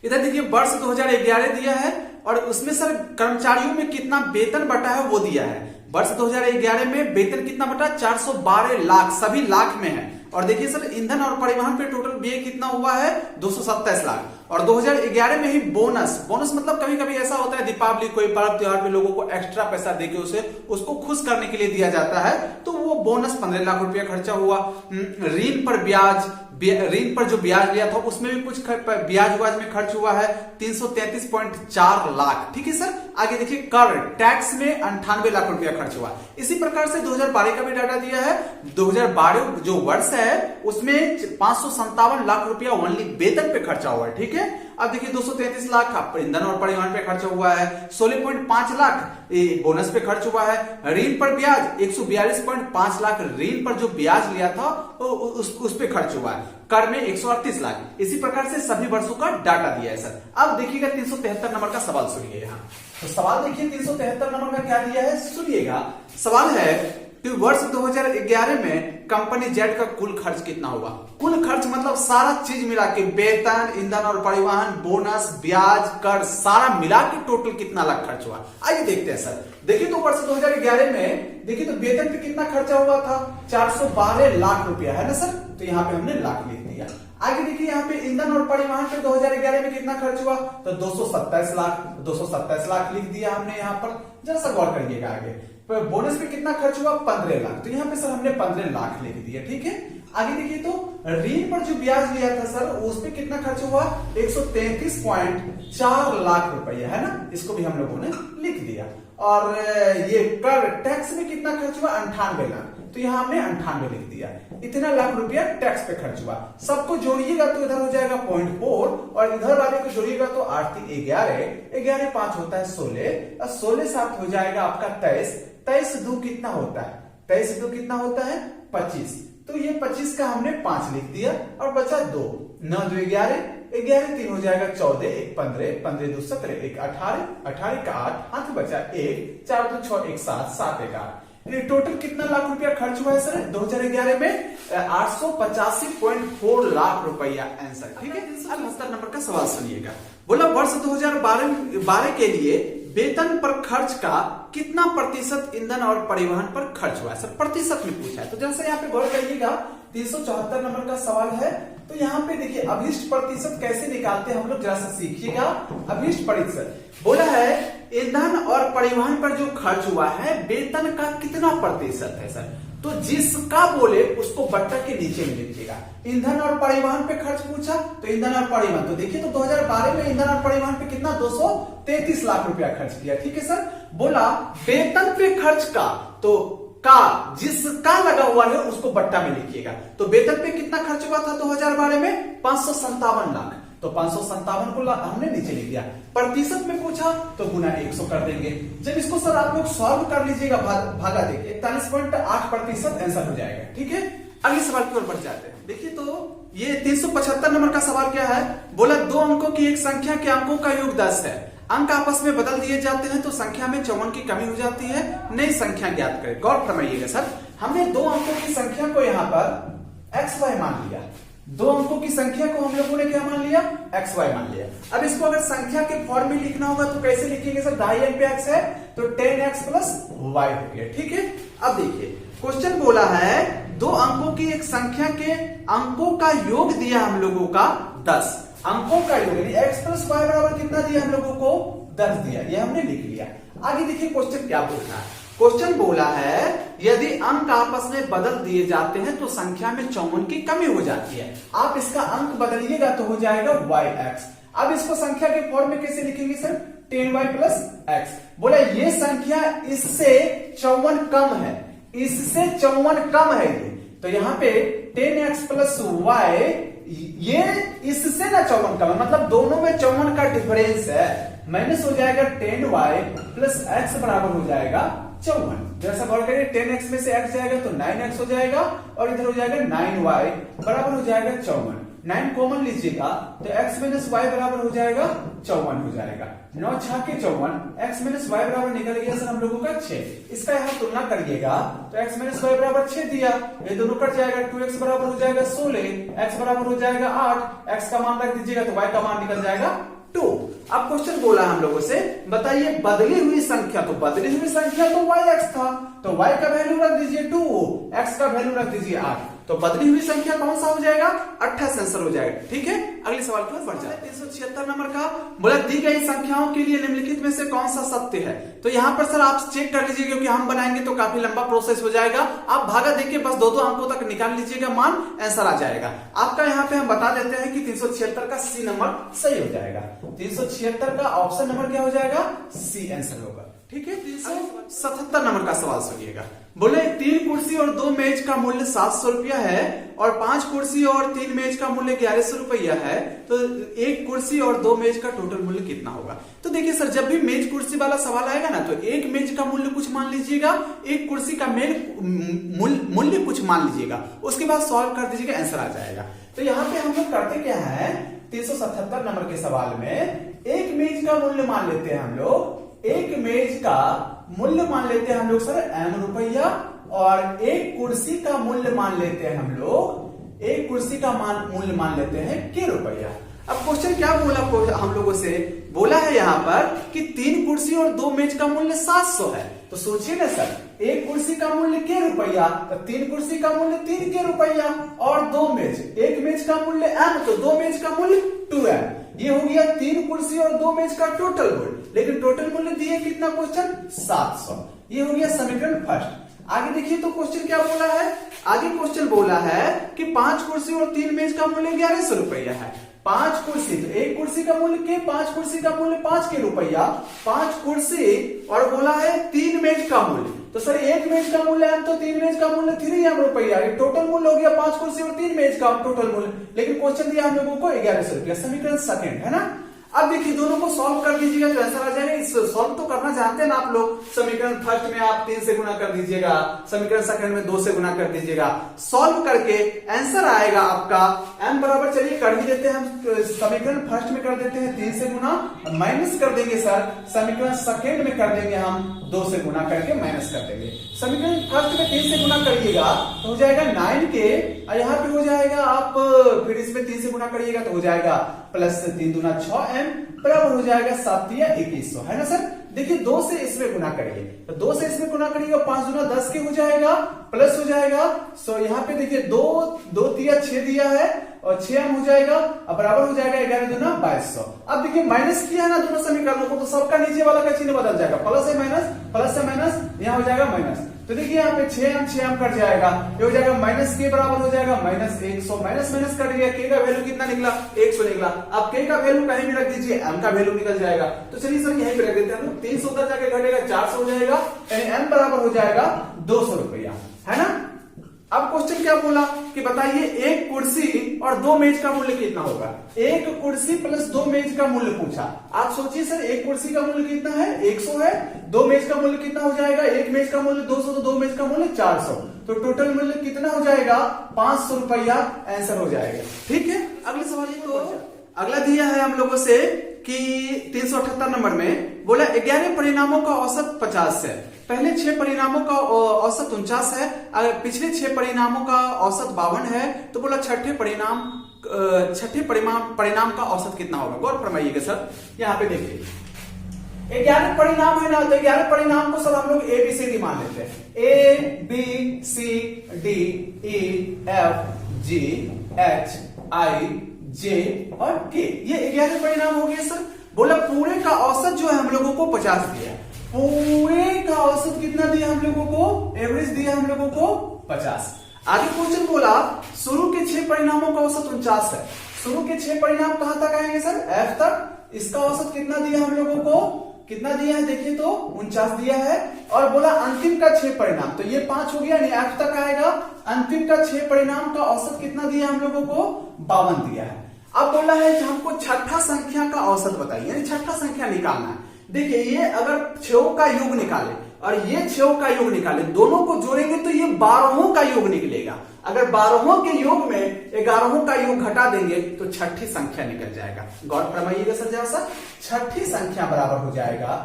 इधर देखिए वर्ष 2011 दिया है और उसमें सर कर्मचारियों में कितना वेतन बटा है वो दिया है। वर्ष 2011 में वेतन कितना बटा, 412 लाख, सभी लाख में है। और देखिए सर ईंधन और परिवहन पे टोटल व्यय कितना हुआ है, 227 लाख। और 2011 में ही बोनस मतलब कभी कभी ऐसा होता है दीपावली कोई पर्व त्योहार पे लोगों को एक्स्ट्रा पैसा देके उसको खुश करने के लिए दिया जाता है, तो वो बोनस 15 लाख रुपया खर्चा हुआ। ऋण पर जो ब्याज लिया था उसमें भी कुछ ब्याज में खर्च हुआ है, 333.4 लाख। ठीक है सर, आगे देखिए कर टैक्स में 98 लाख रुपया खर्च हुआ। इसी प्रकार से 2012 का भी डाटा दिया है। 2012 जो वर्ष है उसमें 557 लाख रुपया ओनली वेतन पे खर्चा हुआ है। ठीक है, अब देखिए 233 लाख ईंधन और परिवहन पे खर्च हुआ है, 16.5 लाख बोनस पे खर्च हुआ है। ऋण पर ब्याज 142.5 लाख ऋण पर जो ब्याज लिया था उस पे खर्च हुआ है। कर में 138 लाख। इसी प्रकार से सभी वर्षों का डाटा दिया है सर। अब देखिएगा 373 नंबर का सवाल सुनिए। यहाँ तो सवाल देखिए 373 नंबर का क्या दिया है, सुनिएगा। सवाल है कि वर्ष 2011 में कंपनी जेड का कुल खर्च कितना हुआ। कुल खर्च मतलब सारा चीज मिला के, वेतन, ईंधन और परिवहन, बोनस, ब्याज, कर, सारा मिला के टोटल कितना लाख खर्च हुआ। आइए देखते हैं सर। देखिए तो वर्ष 2011 में देखिए तो वेतन पे कितना खर्चा हुआ था, 412 लाख रुपया है ना सर, तो यहाँ पे हमने लाख लिख दिया। आगे देखिए यहाँ पे ईंधन और परिवहन पे 2011 में कितना खर्च हुआ, तो 227 लाख लिख दिया हमने यहाँ पर। जरा सा गौर करिएगा आगे, बोनस पे कितना खर्च हुआ, 15 लाख, तो यहाँ पे सर हमने 15 लाख लिख दिया। ठीक है, आगे देखिए तो ऋण पर जो ब्याज लिया था सर उस पे कितना खर्च हुआ, 133.4 लाख रुपया है ना, इसको भी हम लोगों ने लिख दिया। और ये कर टैक्स में कितना खर्च हुआ, 98 लाख, तो यहाँ हमने 98 लिख दिया। इतना लाख रुपया टैक्स पे खर्च हुआ। सबको जोड़िएगा तो इधर हो जाएगा 0.4 और इधर वाले को जोड़िएगा तो 8 3 11, 11 5 होता है 16 और 16 7 हो जाएगा आपका 23, 23 2 कितना होता है, 23 2 कितना होता है 25, तो ये 25 का हमने 5 लिख दिया और बचा 2, 9 2 11, 11 3 हो जाएगा 14, 1 15, 15 2 17, 1 18, 18 का 8, हाथ बचा 1, 4 2 6 1 7, 7 1 8। टोटल कितना लाख रुपया खर्च हुआ है सर 2011 में, 885.4 लाख रुपया आंसर। ठीक है, 73 नंबर का सवाल सुनिएगा। बोला वर्ष 2012 के लिए वेतन पर खर्च का कितना प्रतिशत ईंधन और परिवहन पर खर्च हुआ है। सर प्रतिशत में पूछा है, तो जैसे यहाँ पे गौर करिएगा 374 नंबर का सवाल है। तो यहाँ पे देखिए अभिष्ट प्रतिशत कैसे निकालते हैं हम लोग, जरा सा सीखिएगा। अभिष्ट प्रतिशत बोला है ईंधन और परिवहन पर जो खर्च हुआ है वेतन का कितना प्रतिशत है सर, तो जिसका बोले उसको बट्टा के नीचे में लिखिएगा। ईंधन और परिवहन पे खर्च पूछा तो ईंधन और परिवहन, तो देखिए तो 2012 में ईंधन और परिवहन पे कितना 233 लाख रुपया खर्च किया। ठीक है सर, बोला वेतन पे खर्च का, तो का जिसका लगा हुआ है उसको बट्टा में लिखिएगा। तो वेतन पे कितना खर्च हुआ था 2012 में, 557 लाख। तो 557 को हमने नीचे लिख दिया। प्रतिशत में पूछा तो गुना 100 कर देंगे। जब इसको सर आप लोग सॉल्व कर लीजिएगा भागा देके 41.8% आंसर हो जाएगा। ठीक है, अगले सवाल की ओर बढ़ जाते हैं। देखिए तो ये 375 नंबर का सवाल क्या है, बोला दो अंकों की एक संख्या के अंकों का योग 10 है, अंक आपस में बदल दिए जाते हैं तो संख्या में 54 की कमी हो जाती है, नई संख्या ज्ञात करें। गौर फरमाइएगा सर, हमने दो अंकों की संख्या को यहाँ पर XY मान लिया, दो अंकों की संख्या को हम लोगों ने क्या मान लिया, XY मान लिया। अब इसको अगर संख्या के फॉर्म में लिखना होगा तो कैसे लिखेंगे सर, दाई अंक पे x है तो 10x प्लस y हो गया। ठीक है, अब देखिए क्वेश्चन बोला है दो अंकों की एक संख्या के अंकों का योग दिया हम लोगों का 10, अंकों का योग यानी x प्लस y बराबर कितना दिया हम लोगों को 10 दिया, ये हमने लिख लिया। आगे देखिए क्वेश्चन क्या बोलना है, क्वेश्चन बोला है यदि अंक आपस में बदल दिए जाते हैं तो संख्या में 54 की कमी हो जाती है। आप इसका अंक बदलिएगा तो हो जाएगा yx। अब इसको संख्या के फॉर्म में कैसे लिखेंगे सर, 10y प्लस x। बोला ये संख्या इससे 54 कम है, इससे 54 कम है ये, तो यहाँ पे 10x प्लस y ये इससे ना 54 कम है, मतलब दोनों में 54 का डिफरेंस है, माइनस हो जाएगा 10y प्लस x बराबर हो जाएगा 54। जैसा गौर करिए 10x में से x जाएगा तो 9x हो जाएगा और इधर हो जाएगा 9y बराबर हो जाएगा 54। 9 कॉमन लीजिएगा तो x माइनस y बराबर हो जाएगा 54 हो जाएगा। 9 6 के 54, x माइनस y बराबर निकल गया सर हम लोगों का 6। इसका यहाँ तुलना करिएगा तो x माइनस y बराबर 6 दिया, ये दोनों कट जाएगा, 2x बराबर हो जाएगा 16, x बराबर हो जाएगा 8, x का मान रख दीजिएगा तो y का मान निकल जाएगा 2। अब क्वेश्चन बोला हम लोगों से बताइए बदली हुई संख्या, तो बदली हुई संख्या तो yx था तो y का वैल्यू रख दीजिए 2, x का वैल्यू रख दीजिए 8, तो बदली हुई संख्या कौन सा हो जाएगा, 28 आंसर हो जाएगा। ठीक है, अगले सवाल की ओर बढ़ जाए। 376 नंबर का बोला दी गई संख्याओं के लिए निम्नलिखित में से कौन सा सत्य है। तो यहाँ पर सर आप चेक कर लीजिए क्योंकि हम बनाएंगे तो काफी लंबा प्रोसेस हो जाएगा। आप भागा देखिए बस दो अंकों तक निकाल लीजिएगा, मान आंसर आ जाएगा आपका। यहाँ पे हम बता देते हैं कि 376 का सी नंबर सही हो जाएगा। 376 का ऑप्शन नंबर क्या हो जाएगा, सी आंसर होगा। ठीक है, 377 नंबर का सवाल सुनिएगा। बोले 3 कुर्सी और 2 मेज का मूल्य 700 रुपया है और 5 कुर्सी और 3 मेज का मूल्य 1100 रुपया है, तो एक कुर्सी और 2 मेज का टोटल मूल्य कितना होगा। तो देखिए सर जब भी मेज कुर्सी वाला सवाल आएगा ना तो एक मेज का मूल्य कुछ मान लीजिएगा, एक कुर्सी का मूल्य कुछ मान लीजिएगा, उसके बाद सॉल्व कर दीजिएगा, आंसर आ जाएगा। तो यहाँ पे हम लोग करते क्या है, 377 नंबर के सवाल में एक मेज का मूल्य मान लेते हैं हम लोग, एक मेज का मूल्य मान लेते हैं हम लोग सर m रुपया और एक कुर्सी का मूल्य मान लेते हैं हम लोग, एक कुर्सी का मूल्य मान लेते हैं k रुपया। अब क्वेश्चन क्या बोला हम लोगों से, बोला है यहाँ पर कि 3 कुर्सी और 2 मेज का मूल्य 700 है, तो सोचिए ना सर एक कुर्सी का मूल्य k रुपया तो 3 कुर्सी का मूल्य 3k रुपया और 2 मेज, एक मेज का मूल्य m तो 2 मेज का मूल्य 2m। ये हो गया 3 कुर्सी और 2 मेज का टोटल मूल्य, लेकिन टोटल मूल्य दिए कितना क्वेश्चन 700। ये हो गया समीकरण फर्स्ट। आगे देखिए तो क्वेश्चन क्या बोला है, आगे क्वेश्चन बोला है कि 5 कुर्सी और 3 मेज का मूल्य 1100 रुपया है। 5 कुर्सी तो एक कुर्सी का मूल्य के, 5 कुर्सी का मूल्य 5k रुपया, 5 कुर्सी और बोला है 3 मेज का मूल्य, तो सर एक मेज का मूल्य m तो 3 मेज का मूल्य 3m रुपया, ये टोटल मूल्य हो गया 5 कुर्सी और 3 मेज का टोटल मूल्य, लेकिन क्वेश्चन दिया हम लोगों को 1100 रुपया। समीकरण सेकंड है ना। अब देखिए दोनों को सॉल्व कर दीजिएगा तो आंसर आ जाएगा। इस सॉल्व तो करना जानते हैं ना आप लोग, समीकरण फर्स्ट में आप 3 से गुना कर दीजिएगा, समीकरण सेकंड में 2 से गुना कर दीजिएगा, सॉल्व करके आंसर आएगा आपका m बराबर, चलिए कर ही देते हैं हम, समीकरण फर्स्ट में कर देते हैं 3 से गुना, माइनस कर देंगे सर समीकरण सेकंड में कर देंगे हम 2 से गुना करके माइनस कर देंगे। समीकरण फर्स्ट में 3 से गुना करिएगा तो हो जाएगा 9k और यहाँ पे हो जाएगा आप फिर इसमें 3 से गुना करिएगा तो हो जाएगा प्लस 3 दूना 6m बराबर हो जाएगा 7 या 2100, है ना सर। देखिए 2 से इसमें गुना करिए तो 2 से इसमें गुना करिएगा 5 दूना 10 के हो जाएगा, प्लस हो जाएगा। सो यहाँ पे देखिए 2 दिया 6 दिया है और 6m हो जाएगा अब बराबर हो जाएगा 11 दूना 2200। अब देखिए माइनस किया है ना दोनों समीकरणों को, तो सबका नीचे वाला का चिन्ह बदल जाएगा, प्लस है माइनस, प्लस है माइनस, यहाँ हो जाएगा माइनस। तो देखिए यहाँ पे 6m कट जाएगा, ये हो जाएगा माइनस के बराबर हो जाएगा माइनस 100, माइनस माइनस कर दिया, k का वैल्यू कितना निकला 100 निकला। अब k का वैल्यू कहीं भी रख दीजिए, m का वैल्यू निकल जाएगा। तो चलिए सर यहीं पे रख देते हैं, 300 जाके घटेगा 400 हो जाएगा, यानी m बराबर हो जाएगा 200 रुपया, है ना। अब क्वेश्चन क्या बोला कि बताइए एक कुर्सी और 2 मेज का मूल्य कितना होगा। एक कुर्सी प्लस 2 मेज का मूल्य पूछा। आप सोचिए सर, एक कुर्सी का मूल्य कितना है 100 है, 2 मेज का मूल्य कितना हो जाएगा, एक मेज का मूल्य 200 तो 2 मेज का मूल्य 400, तो टोटल मूल्य कितना हो जाएगा 500 रुपया आंसर हो जाएगा। ठीक है, अगले सवाल को अगला दिया है हम लोगों से कि 378 नंबर में बोला 11 परिणामों का औसत 50 है। पहले 6 परिणामों का औसत 49 है, अगर पिछले 6 परिणामों का औसत 52 है, तो बोला छठे परिणाम का औसत कितना होगा। गौर फरमाइएगा सर, यहाँ पे देखिए 11 परिणाम है ना, तो 11 परिणाम को सब हम लोग ABCD मान लेते हैं। ABCDEFGHIJ और K, ये 11 परिणाम हो गए सर। बोला पूरे का औसत जो है हम लोगों को 50 दिया, पूरे का औसत कितना दिया हम लोगों को, एवरेज दिया हम लोगों को 50। आगे क्वेश्चन बोला शुरू के 6 परिणामों का औसत 49 है। शुरू के 6 परिणाम कहां तक आएंगे सर, F तक। इसका औसत कितना दिया हम लोगों को, कितना दिया है देखिए तो 49 दिया है। और बोला अंतिम का 6 परिणाम, तो ये 5 हो गया, यानी F तक आएगा। अंतिम का 6 परिणाम का औसत कितना दिया हम लोगों को, 52 दिया है। अब बोला है कि हमको छठा संख्या का औसत बताइए, यानी छठा संख्या निकालना है। देखिए ये अगर 6 का योग निकाले और ये 6 का योग निकाले, दोनों को जोड़ेंगे तो ये 12 का योग निकलेगा। अगर 12 के योग में 11 का योग घटा देंगे तो छठी संख्या निकल जाएगा। गौर फरमाइएगा सर, जरा सा छठी संख्या बराबर हो जाएगा।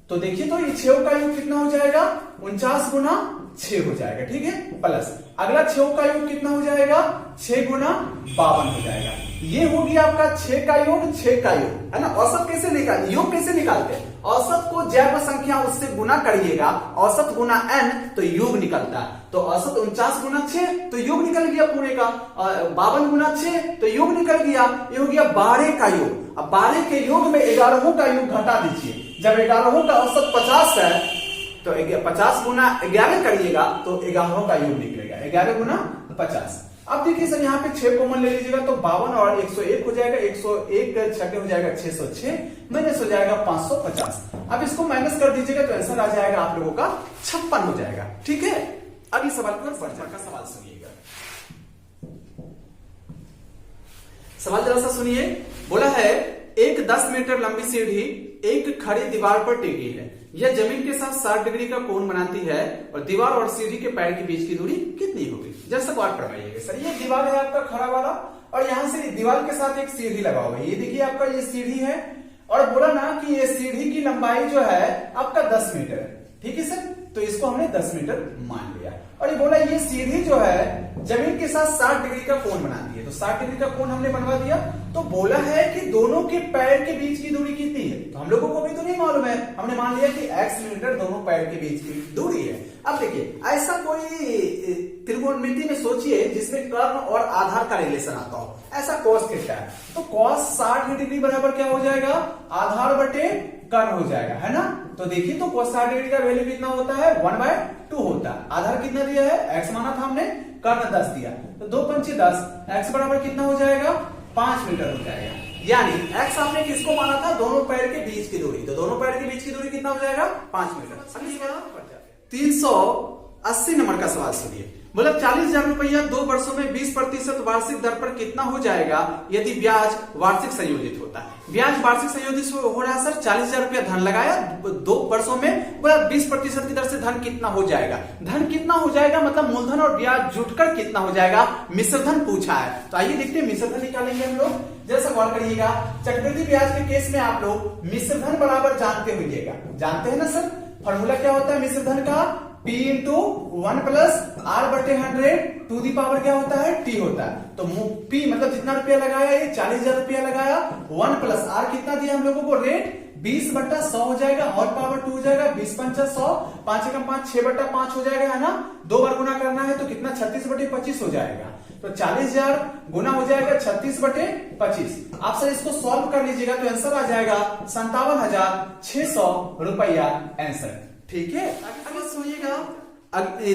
तो देखिए तो ये 6 का योग कितना हो जाएगा, 49 गुना 6 हो जाएगा। ठीक है, प्लस अगला 6 का योग कितना हो जाएगा, 6 गुना 52 हो जाएगा। ये हो गया आपका 6 का योग, 6 का योग, है ना। औसत कैसे निकालते, योग कैसे निकालते हैं, औसत को जैव संख्या उससे गुना करिएगा, औसत गुना n तो योग निकलता है। तो औसत 49 गुना 6 तो योग निकल गया पूरे का, 52 गुना 6 तो योग निकल गया, ये हो गया 12 का योग। अब 12 के योग में 11 का योग घटा दीजिए, जब 11 का औसत 50 है तो 50 गुना 11 करिएगा तो 11 का योग निकलेगा, 11 गुना 50। अब देखिए सर यहाँ पे 6 कॉमन ले लीजिएगा तो 52 और 101 हो जाएगा, 101 छठे हो जाएगा 606, माइनस हो जाएगा 550। अब इसको माइनस कर दीजिएगा तो आंसर आ जाएगा आप लोगों का 56 हो जाएगा। ठीक है, अगले सवाल पर वर्षा का सवाल सुनिएगा। सवाल जरा सा सुनिए। बोला है एक 10 मीटर लंबी सीढ़ी एक खड़ी दीवार पर टिकी है, यह जमीन के साथ 60 डिग्री का कोण बनाती है और दीवार और सीढ़ी के पैर के बीच की दूरी कितनी होगी। जैसा बात फरमाइएगा सर, ये दीवार है आपका खड़ा वाला और यहां से दीवार के साथ एक सीढ़ी लगा हुआ है। ये देखिए आपका ये सीढ़ी है और बोला ना कि ये सीढ़ी की लंबाई जो है आपका 10 मीटर है। ठीक है सर, तो इसको हमने 10 मीटर मान लिया। और ये बोला ये सीढ़ी जो है जमीन के साथ 60 डिग्री का कोण बनाती है, तो 60 डिग्री का कोण हमने बनवा दिया। तो बोला है कि दोनों के पैर के बीच की दूरी कितनी है, तो हम लोगों को भी तो नहीं मालूम है, हमने मान लिया कि x मीटर दोनों पैर के बीच की दूरी है। अब देखिए ऐसा कोई त्रिकोणमिति में सोचिए जिसमें कर्ण और आधार का रिलेशन आता हो, ऐसा cos थीटा है, तो cos 60 डिग्री बराबर क्या हो जाएगा, आधार बटे कर्ण हो जाएगा, है ना। तो देखिए तो cos 60 डिग्री का वैल्यू कितना होता है, 1/2 होता है। आधार कितना दिया है, x माना था हमने, कर्ण 10 दिया, तो 2 पंचे 10, x बराबर कितना हो जाएगा, 5 मीटर हो जाएगा। यानी x आपने किसको माना था, दोनों पैर के बीच की दूरी, तो दोनों पैर के बीच की दूरी कितना हो जाएगा, 5 मीटर। 380 नंबर का सवाल सुनिए। बोला 40,000 रुपया 2 वर्षों में 20% वार्षिक दर पर कितना हो जाएगा यदि ब्याज वार्षिक संयोजित होता है। ब्याज वार्षिक संयोजित हो रहा है सर, 40,000 रुपया धन लगाया 2 वर्षों में, बोला 20% की दर से धन कितना हो जाएगा। धन कितना हो जाएगा मतलब मूलधन और ब्याज जुटकर कितना हो जाएगा, मिश्रधन पूछा है। तो आइए देखते हैं मिश्रधन निकालेंगे हम लोग। जैसा गौर करिएगा, चक्रवृद्धि ब्याज के केस में आप लोग मिश्रधन बराबर जानते होइएगा, जानते हैं ना सर। फॉर्मूला क्या होता है मिश्रधन का, P इंटू 1 प्लस R बटे 100 टू दी पावर क्या होता है, T होता है। तो P मतलब जितना रुपया लगाया, ये 40,000 रुपया लगाया, 1 प्लस R कितना दिया हम लोगों को रेट, 20/100 हो जाएगा और पावर 2 हो जाएगा, 20×5 100, 5 एकम 5 6/5 हो जाएगा, है ना। 2 बार गुना करना है तो कितना 36/25 हो जाएगा। तो 40,000 गुना हो जाएगा 36/25। आप सर इसको सॉल्व कर लीजिएगा तो आंसर आ जाएगा 57,600 रुपया आंसर। ठीक है, अगर सुनिएगा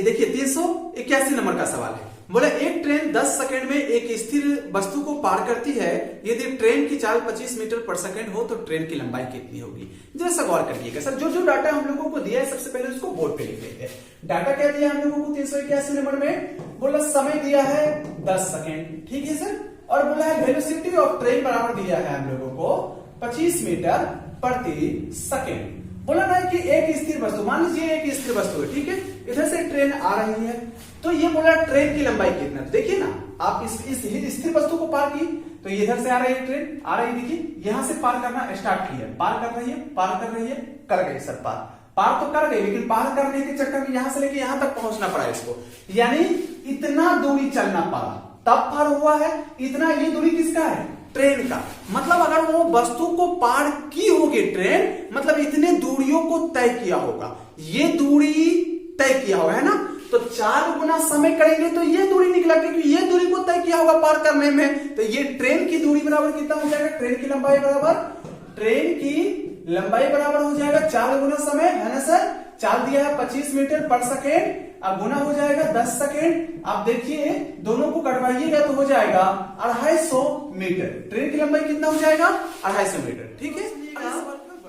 देखिए 381 नंबर का सवाल है। बोला एक ट्रेन 10 सेकंड में एक स्थिर वस्तु को पार करती है। यदि ट्रेन की चाल 25 मीटर पर सेकंड हो तो ट्रेन की लंबाई कितनी होगी। जैसा गौर करिएगा सर, जो डाटा हम लोगों को दिया है सबसे पहले उसको बोर्ड पे लिख लेते हैं। डाटा क्या दिया हम लोगों को 381 नंबर में, बोला समय दिया है 10 सेकंड, ठीक है सर, और बोला है वेलोसिटी ऑफ ट्रेन बराबर दिया है हम लोगों को 25 मीटर प्रति सेकंड। बोला ना कि एक स्थिर वस्तु, मान लीजिए एक स्थिर वस्तु है, ठीक है, इधर से ट्रेन आ रही है, तो ये बोला ट्रेन की लंबाई कितना। देखिए ना, आप इस स्थिर वस्तु को पार की तो ये इधर से आ रही है, ट्रेन आ रही है, देखिए यहां से पार करना स्टार्ट की है, पार कर रही है, पार कर रही है, कर गई सर पार तो कर गई, लेकिन पार करने के चक्कर में यहां से लेके यहां तक पहुंचना पड़ा इसको, यानी इतना दूरी चलना पड़ा तब पार हुआ है। इतना ये दूरी किसका है, ट्रेन का। मतलब अगर वो वस्तु को पार की होगी ट्रेन, मतलब इतने दूरियों को तय किया होगा, ये दूरी तय किया होगा, है ना। तो 4 गुना समय करेंगे तो ये दूरी निकला, क्योंकि ये दूरी को तय किया होगा पार करने में। तो ये ट्रेन की दूरी बराबर कितना हो जाएगा, ट्रेन की लंबाई बराबर हो जाएगा 4 गुना समय, है ना सर। चाल दिया है 25 मीटर पर सेकेंड, अब गुना हो जाएगा 10 सेकेंड। आप देखिए दोनों को कटवाइएगा तो हो जाएगा 250 मीटर। ट्रेन की लंबाई कितना हो जाएगा, 250 मीटर, ठीक है।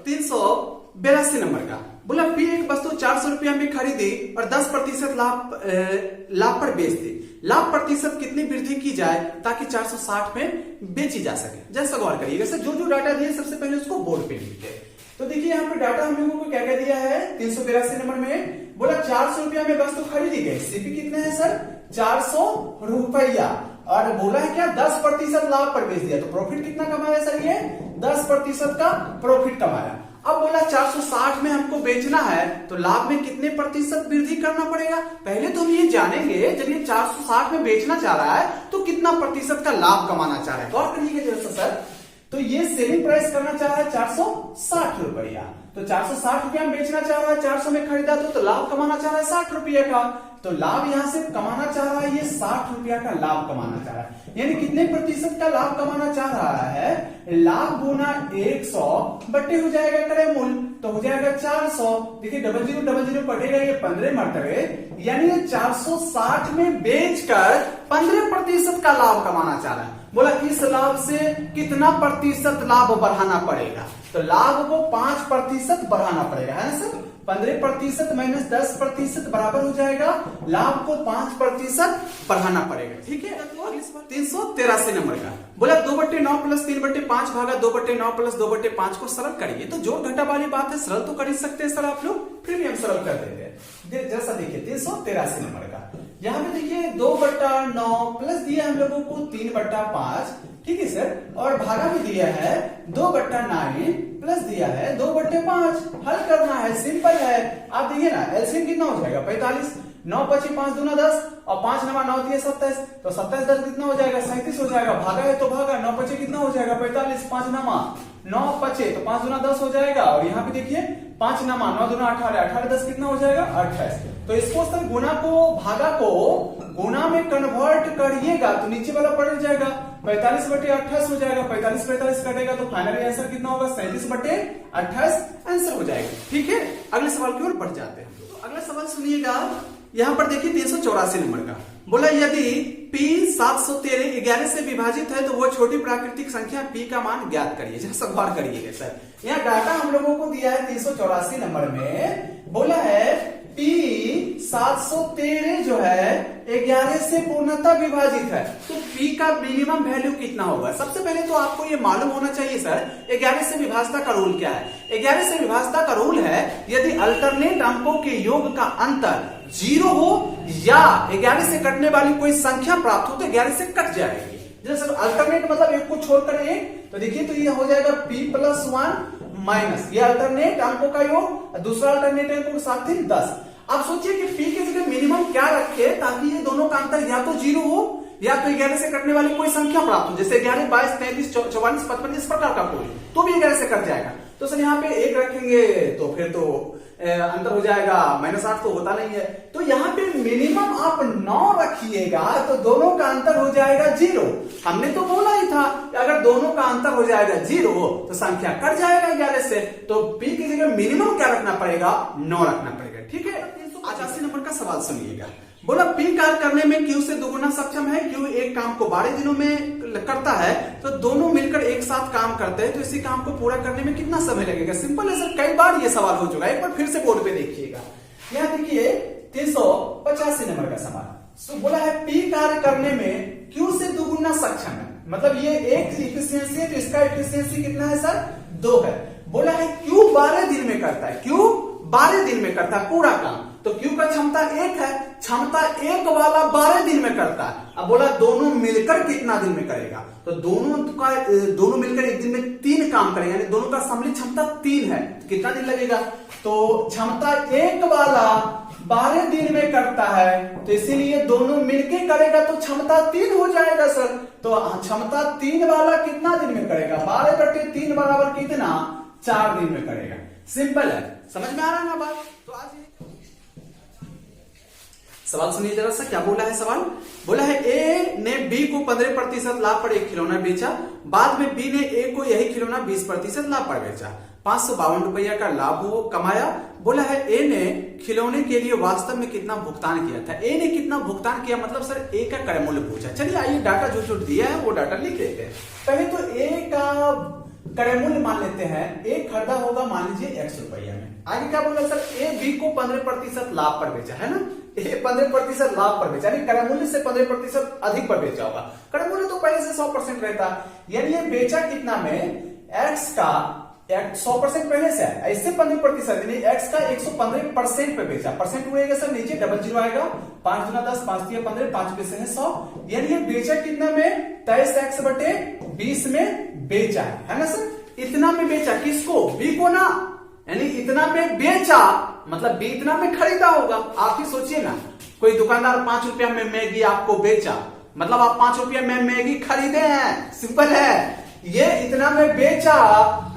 382 नंबर का, बोला पी एक वस्तु 400 रुपया में खरीदी और 10% लाभ पर बेच दी। लाभ प्रतिशत कितनी वृद्धि की जाए ताकि 460 में बेची जा सके। जैसा गौर करिएगा सर, जो डाटा दिए सबसे पहले उसको बोर्ड पे लिखते हैं। तो देखिए यहाँ पे डाटा हम लोगों को क्या क्या दिया है, 382 नंबर में बोला 400 रुपया में वस्तु खरीदी गई, सीपी कितने हैं सर, 400 रुपया, और बोला है क्या 10% लाभ पर बेच दिया, तो प्रॉफिट कितना कमाया सर, ये 10% का प्रॉफिट कमाया। अब बोला 460 में हमको बेचना है तो लाभ में कितने प्रतिशत वृद्धि करना पड़ेगा। पहले तो हम ये जानेंगे, जब ये 460 में बेचना चाह रहा है तो कितना प्रतिशत का लाभ कमाना चाह रहा है। गौर करिएगा जैसा सर, तो ये सेलिंग प्राइस करना चाह रहा है 460 रुपया, तो 460 रुपया में बेचना चाह रहा है, 400 में खरीदा तो लाभ कमाना चाह रहा है 60 रुपये का। तो लाभ यहां से कमाना चाह रहा है, ये 60 रुपया का लाभ कमाना चाह रहा है, यानी कितने प्रतिशत का लाभ कमाना चाह रहा है, लाभ गुना 100 बट्टे हो जाएगा क्रय मूल्य, तो हो जाएगा 400। देखिए 0000 पटेगा ये 15 मरतबे, यानी ये 460 में बेचकर 15% का लाभ कमाना चाह रहा है। बोला इस लाभ से कितना प्रतिशत लाभ बढ़ाना पड़ेगा, तो लाभ को 5% बढ़ाना पड़ेगा, है ना सर। 15% माइनस 10% बराबर हो जाएगा, लाभ को 5% बढ़ाना पड़ेगा, ठीक है। 383 नंबर का, बोला 2/9 प्लस 3/5 भागा 2/9 प्लस 2/5 को सरल करिए। तो जोड़ घटा वाली बात है, सरल तो कर ही सकते हैं सर आप लोग, फिर भी हम सरल कर देते हैं। जैसा देखिए 383 नंबर का, यहाँ पे देखिए 2/9 प्लस दिया हम लोगों को 3/5, ठीक है सर, और भागा भी दिया है 2/9 प्लस दिया है 2/5। हल करना है, सिंपल है। आप देखिए ना, एलसीएम कितना हो जाएगा 45, 9 × 5 दूना 10 और 5 × 9 दिए 27, तो 27 10 कितना हो जाएगा 37 हो जाएगा। भागा है तो भागा, 9 × 5 कितना हो जाएगा 45, 5 × 9 5 तो 5 दूना 10 हो जाएगा, और यहाँ पे देखिए 5 × 9 दूना 18, 18 10 कितना हो जाएगा 28। तो इसको सर गुना को भागा को गुना में कन्वर्ट करिएगा तो नीचे वाला पड़ जाएगा 45/28 हो जाएगा, 45 कटेगा तो फाइनली आंसर कितना होगा 37/28 आंसर हो जाएगा, ठीक है। अगले सवाल की ओर बढ़ जाते हैं। तो अगला सवाल सुनिएगा, यहाँ पर देखिए 384 नंबर का, बोला यदि P 713 11 से विभाजित है तो वो छोटी प्राकृतिक संख्या P का मान ज्ञात करिए। जैसा गौर करिएगा सर, यहाँ डाटा हम लोगों को दिया है 384 नंबर में, बोला है P 713 जो है 11 से पूर्णतः विभाजित है, तो P का मिनिमम वैल्यू कितना होगा। सबसे पहले तो आपको ये मालूम होना चाहिए सर 11 से विभाजता का रूल क्या है। 11 से विभाजता का रूल है, यदि अल्टरनेट अंकों के योग का अंतर 0 हो या 11 से कटने वाली कोई संख्या प्राप्त हो तो 11 से कट जाएगी। जैसे अल्टरनेट मतलब एक को छोड़कर एक, तो देखिए तो ये हो जाएगा P+1 माइनस ये अल्टरनेट अंकों का योग, दूसरा अल्टरनेट अंकों के साथ 10। अब सोचिए कि P की जगह मिनिमम क्या रखे ताकि ये दोनों का अंतर या तो 0 हो या तो 11 से कटने वाली कोई संख्या प्राप्त हो, जैसे 11, 22, 33, 44, 55 इस प्रकार का कोई, तो भी 11 से कट जाएगा। तो सर यहाँ पे 1 रखेंगे तो फिर तो अंतर हो जाएगा -8, तो होता नहीं है। तो यहाँ पे मिनिमम आप 9 रखिएगा तो दोनों का अंतर हो जाएगा 0। हमने तो बोला ही था अगर दोनों का अंतर हो जाएगा 0 तो संख्या कट जाएगा 11 से, तो P की जगह मिनिमम क्या रखना पड़ेगा 9 रखना पड़ेगा, ठीक है। 385 नंबर का सवाल सुनिएगा, बोला पी कार्य करने में क्यू से दोगुना सक्षम है। क्यू एक काम को 12 दिनों में करता है, तो दोनों मिलकर एक साथ काम करते हैं, तो इसी काम को पूरा करने में कितना समय लगेगा। सिंपल है सर, कई बार ये सवाल हो चुका है। एक बार फिर से बोर्ड पे देखिएगा, यहाँ देखिए 385 नंबर का सवाल। तो बोला है पी कार्य करने में क्यू से दोगुना सक्षम है, मतलब ये एक इफिशियंसी है, तो इसका इफिशियंसी कितना है सर, 2 है। बोला है क्यू 12 दिन में करता है, क्यू 12 दिन में करता है पूरा काम, तो क्यू का क्षमता 1 है, क्षमता 1 वाला 12 दिन में करता है। अब बोला दोनों मिलकर कितना दिन में करेगा, तो दोनों मिलकर एक दिन में 3 काम करेंगे, यानी दोनों का सम्मिलित क्षमता 3 है, तो कितना दिन लगेगा। तो क्षमता 1 वाला 12 दिन में करता है, तो इसीलिए दोनों मिलके करेगा तो क्षमता 3 हो जाएगा सर। तो क्षमता 3 वाला कितना दिन में करेगा, 12/3 बराबर कितना, 4 दिन में करेगा। सिंपल है, समझ में आ रहा है ना बात। तो आज सवाल सुनिए जरा सा, क्या बोला है सवाल। बोला है ए ने बी को 15% लाभ पर एक खिलौना बेचा, बाद में बी ने ए को यही खिलौना 20% लाभ पर बेचा, 552 रुपया का लाभ वो कमाया। बोला है ए ने खिलौने के लिए वास्तव में कितना भुगतान किया था। ए ने कितना भुगतान किया, मतलब सर ए का क्रय मूल्य पूछा। चलिए आइए डाटा जो दिया है वो डाटा लिख लेते हैं। पहले तो ए का क्रय मूल्य मान लेते हैं, ए खरीदा होगा मान लीजिए 100 रुपया में। आगे क्या बोला सर, ए बी को 15% लाभ पर बेचा है ना, ए 15% लाभ पर बेचा, यानी क्रय मूल्य से 15% अधिक पर बेचा होगा। क्रय मूल्य तो पहले से 100% रहता, यानी ये बेचा कितना में, एक्स का 100% पहले से है, इससे 15%, यानी एक्स का 115% पे बेचा। परसेंट हुएगा सर नीचे, डबल जीरो आएगा, 5 दूना 10, 5 तिया 15, 5 पे से है 100, यानी ये बेचा कितना में, 23x/20 में बेचा है ना सर। इतना में बेचा किसको, बी को ना, यानी इतना में बेचा मतलब बी इतना में खरीदा होगा। आप ही सोचिए ना, कोई दुकानदार 5 रुपया में मैगी आपको बेचा, मतलब आप 5 रुपया में मैगी खरीदे हैं। सिंपल है, ये इतना में बेचा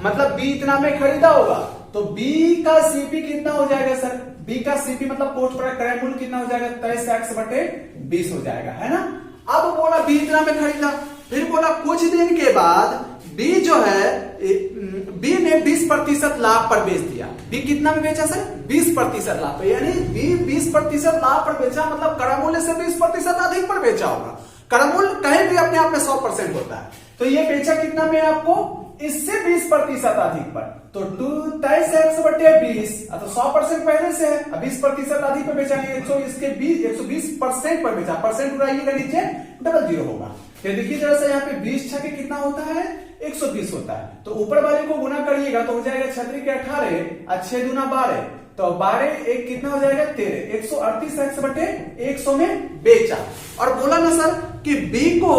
मतलब बी इतना में खरीदा होगा, तो बी का सीपी कितना हो जाएगा सर, बी का सीपी मतलब पोस्ट प्रोडक्ट क्रय मूल्य कितना हो जाएगा, 23x/20 हो जाएगा है ना। अब बोला बी इतना में खरीदा, फिर बोला कुछ दिन के बाद बी जो है, बी ने 20% लाभ पर बेच दिया। बी कितना में बेचा सर, 20% लाभ पर, यानी बी 20% लाभ पर बेचा, मतलब क्रय मूल्य से 20% अधिक पर बेचा होगा। क्रय मूल्य कहीं भी अपने आप में 100% होता है, तो ये बेचा कितना में आपको, इससे 20% अधिक पर, तो 23x/20, तो 100% पहले से है, 20% अधिक पर बेचा, 120% पर बेचा। परसेंट उड़ाइएगा नीचे, डबल जीरो होगा। तो देखिए जरा सा, यहाँ पे 20 छके कितना होता है, 120 होता है, तो ऊपर वाले को गुना करिएगा तो हो जाएगा 36 के 18 और 6 दूना 12, तो 12 एक कितना हो जाएगा 13, 138x/100 में बेचा। और बोला ना सर कि बी को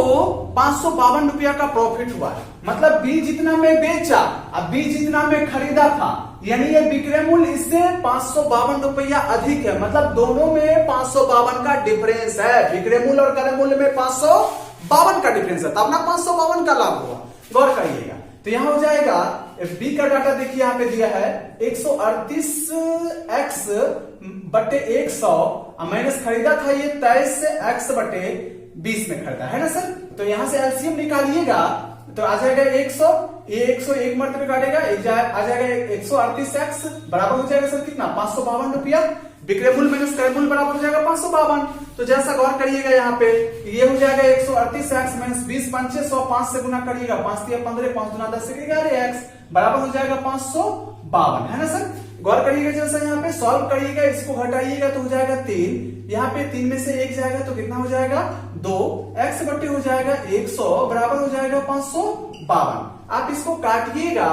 552 रुपया का प्रॉफिट हुआ, मतलब बी जितना में बेचा अब बी जितना में खरीदा था, यानी ये विक्रय मूल्य इससे 552 रुपया अधिक है, मतलब दोनों में 552 का डिफरेंस है। विक्रय मूल्य और क्रय मूल्य में 552 का डिफरेंस है, तब ना 552 का लाभ हुआ। गौर करिएगा, तो यहां हो जाएगा बी का डाटा देखिए यहाँ पे दिया है 138x/100, माइनस खरीदा था ये 23x/20 में खरीदा है ना सर। तो यहां से एलसीएम निकालिएगा तो आ जाएगा 100, ये 100 एक मरतबे काटेगा, आ जाएगा 138x बराबर हो जाएगा सर कितना, 552 रुपया। विक्रय मूल्य माइनस क्रय मूल्य बराबर हो जाएगा 552। तो जैसा गौर करिएगा यहाँ पे, ये हो जाएगा 138x माइनस 20 5 100, 5 से गुना करिएगा, 5 तिया 15, 5 दूना 10 से 11x बराबर हो जाएगा 552 है ना सर। गौर करिएगा, जैसा यहाँ पे सॉल्व करिएगा, इसको घटाइएगा तो हो जाएगा 3, यहाँ पे 3 में से 1 जाएगा तो कितना हो जाएगा 2, x बटे हो जाएगा 100 बराबर हो जाएगा 552। आप इसको काटिएगा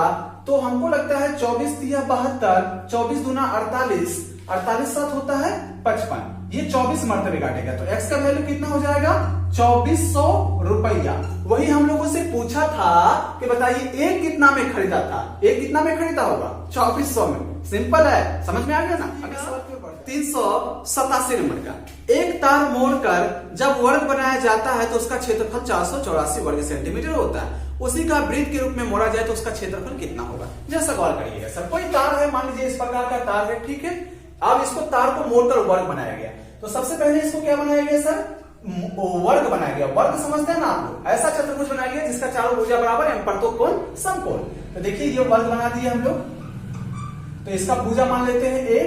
तो हमको लगता है 24 तिया 72, 24 दूना 48, 48 साथ होता है 55, ये 24 मरतबे काटेगा, तो x का वैल्यू कितना हो जाएगा 2400 रुपया। वही हम लोगों से पूछा था कि बताइए ए कितना में खरीदा था, ए कितना में खरीदा होगा 2400 में। सिंपल है, समझ में आ गया ना। अगले सवाल पे बढ़ते हैं। 387 नंबर का, एक तार मोड़कर जब वर्ग बनाया जाता है तो उसका क्षेत्रफल 484 वर्ग सेंटीमीटर होता है, उसी का वृत्त के रूप में मोड़ा जाए तो उसका क्षेत्रफल कितना होगा। जैसा गौर करिएगा सर, कोई तार है, मान लीजिए इस प्रकार का तार है, ठीक है। अब इसको तार को मोड़कर वर्ग बनाया गया, तो सबसे पहले इसको क्या बनाया गया सर, वर्ग बनाया गया। वर्ग समझते हैं ना आप लोग, ऐसा चतुर्भुज बनाया गया जिसका चारों भुजा बराबर एवं प्रत्येक कोण समकोण। तो देखिए ये वर्ग बना दिया हम लोग, तो इसका भुजा मान लेते हैं ए,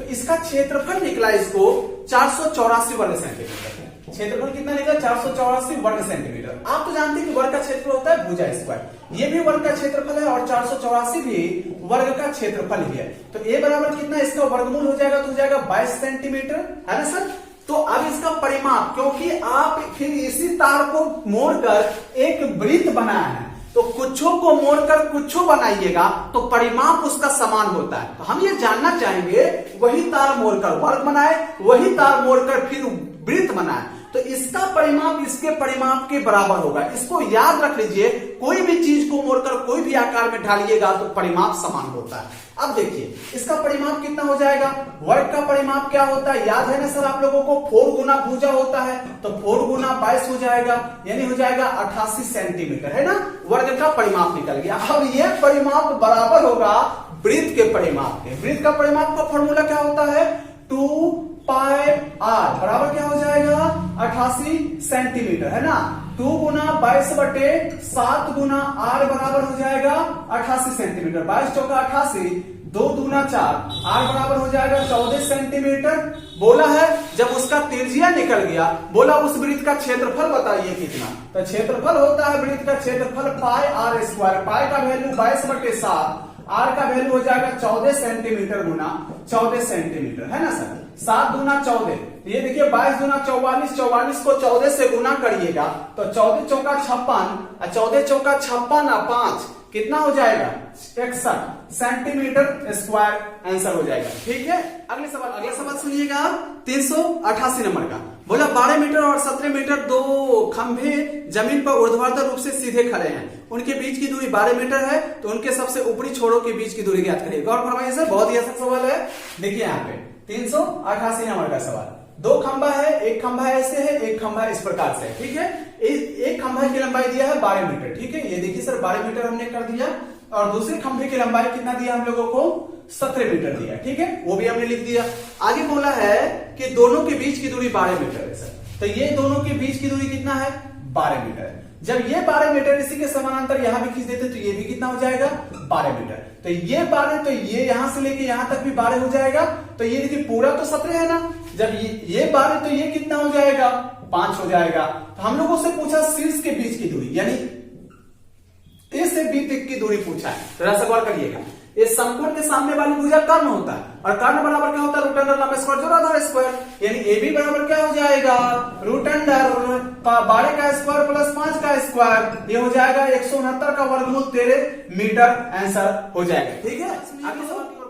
तो इसका क्षेत्रफल निकला इसको 484 वर्ग सेंटीमीटर। क्षेत्रफल कितना निकला? 484 वर्ग सेंटीमीटर। आप तो जानते हैं कि वर्ग का क्षेत्रफल होता है भुजा स्क्वायर, ये भी वर्ग का क्षेत्रफल है और 484 भी वर्ग का क्षेत्रफल ही है। तो ए बराबर कितना, इसका वर्गमूल हो जाएगा तो हो जाएगा 22 सेंटीमीटर, है ना सर। तो अब इसका परिमाप, क्योंकि आप फिर इसी तार को मोड़कर एक वृत्त बनाया है, तो कुछों को मोड़कर कुछों बनाइएगा तो परिमाप उसका समान होता है। तो हम ये जानना चाहेंगे, वही तार मोड़कर वर्ग बनाए, वही तार मोड़कर फिर वृत्त बनाए, तो इसका परिमाप इसके परिमाप के बराबर होगा। इसको याद रख लीजिए, कोई भी चीज को मोड़कर कोई भी आकार में ढालिएगा तो परिमाप समान होता है। अब देखिए इसका परिमाप कितना हो जाएगा, वर्ग का परिमाप क्या होता है, याद है ना सर आप लोगों को, 4 गुना भुजा होता है, तो 4 गुना 22 हो जाएगा, यानी हो जाएगा 88 सेंटीमीटर, है ना। वर्ग का परिमाप निकल गया। अब यह परिमाप बराबर होगा वृत्त के परिमाप के। वृत्त का परिमाप का फॉर्मूला क्या होता है, 2 पाई आर बराबर क्या हो जाएगा, 88 सेंटीमीटर, है ना। 2 गुना 22 बटे 7 गुना आर बराबर हो जाएगा 88 सेंटीमीटर। 22 चौका 88, 2 दूना 4, आर बराबर हो जाएगा 14 सेंटीमीटर। बोला है जब उसका त्रिज्या निकल गया, बोला उस वृत्त का क्षेत्रफल बताइए कितना, तो क्षेत्रफल होता है वृत्त का क्षेत्रफल पाई आर स्क्वायर। पाई का वैल्यू 22 बटे 7, आर का वैल्यू हो जाएगा 14 सेंटीमीटर गुना 14 सेंटीमीटर, है ना सर। 7 दूना 14, ये देखिए 22 दूना 44, 44 को 14 से गुना करिएगा तो 14 चौका 56, 14 चौका 56 और 5 कितना हो जाएगा, 61 सेंटीमीटर स्क्वायर आंसर हो जाएगा। ठीक है, अगले सवाल सुनिएगा 388 नंबर का। बोला 12 मीटर और 17 मीटर दो खंभे जमीन पर ऊर्ध्वाधर रूप से सीधे खड़े हैं, उनके बीच की दूरी 12 मीटर है, तो उनके सबसे ऊपरी छोरों के बीच की दूरी ज्ञात करिए। गौर फरमाइए सर, बहुत ही आसान सवाल है। देखिए यहाँ पे 388 नंबर का सवाल, 2 खंभा है, एक खंभा ऐसे है, एक खंभा इस प्रकार से, ठीक है। एक खंभे की लंबाई दिया है 12 मीटर, ठीक है, ये देखिए सर 12 मीटर हमने कर दिया, और दूसरे खंभे की लंबाई कितना दिया हम लोगों को, 17 मीटर दिया, ठीक है, वो भी हमने लिख दिया। आगे बोला है कि दोनों के बीच की दूरी 12 मीटर है सर, तो ये दोनों के बीच की दूरी कितना है, 12 मीटर है। जब ये 12 मीटर इसी के समानांतर यहां भी खींच देते तो ये भी कितना हो जाएगा, 12 मीटर। तो ये 12, तो ये यहां से लेके यहां तक भी 12 हो जाएगा, तो ये देखिए पूरा तो 17 है ना, जब ये 12 तो ये कितना हो जाएगा, 5 हो जाएगा। तो हम लोगों से पूछा शीर्ष के बीच की दूरी, यानी ए से बी तक की दूरी पूछा है। थोड़ा सा गौर करिएगा, इस समकोण के सामने वाली भुजा कर्ण होता है, और कर्ण बराबर क्या होता है, रूट अंडर लंबा स्क्वायर जोड़ आधार स्क्वायर, यानी ए बी बराबर क्या हो जाएगा, रूट अंडर 12 का स्क्वायर प्लस 5 का स्क्वायर, ये हो जाएगा 169 का वर्गमूल 13 मीटर आंसर हो जाएगा। ठीक है,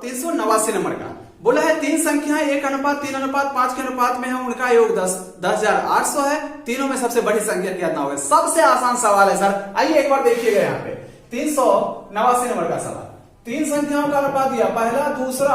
389 नंबर का बोला है 3 संख्याएं 1:3:5 के अनुपात में है, उनका योग 10,800 है, तीनों में सबसे बड़ी संख्या कितना होगा। सबसे आसान सवाल है सर, आइए एक बार देखिएगा यहाँ पे 389 नंबर का सवाल। 3 संख्याओं का अनुपात दिया, पहला दूसरा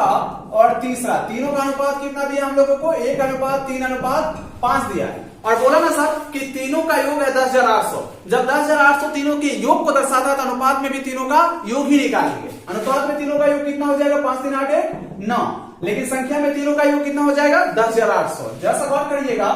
और तीसरा, तीनों का अनुपात कितना दिया हम लोगों को, 1:3:5 दिया है, और बोला ना सर कि तीनों का योग है 10,800। जब 10,800 तीनों के योग को दर्शाता है तो अनुपात में भी तीनों का योग ही निकालेंगे। अनुपात में तीनों का योग कितना हो जाएगा, 5 3 8 9, लेकिन संख्या में तीनों का योग कितना हो जाएगा, 10,800। जैसा गौर करिएगा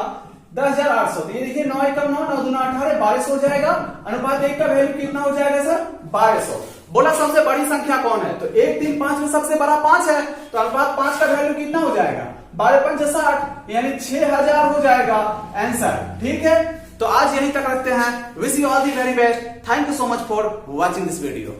10,800, तो ये देखिए 9 1 9, 9 2 18, 1200 हो जाएगा। अनुपात 1 का वैल्यू कितना हो जाएगा सर, 1200। बोला सबसे बड़ी संख्या कौन है, तो 1 3 5 में सबसे बड़ा 5 है, तो अनुपात 5 का वैल्यू कितना हो जाएगा, 12 5 60, यानी 6000 हो जाएगा आंसर। ठीक है, तो आज यहीं तक रखते हैं। Wish you all the very best. Thank you so much for watching this video.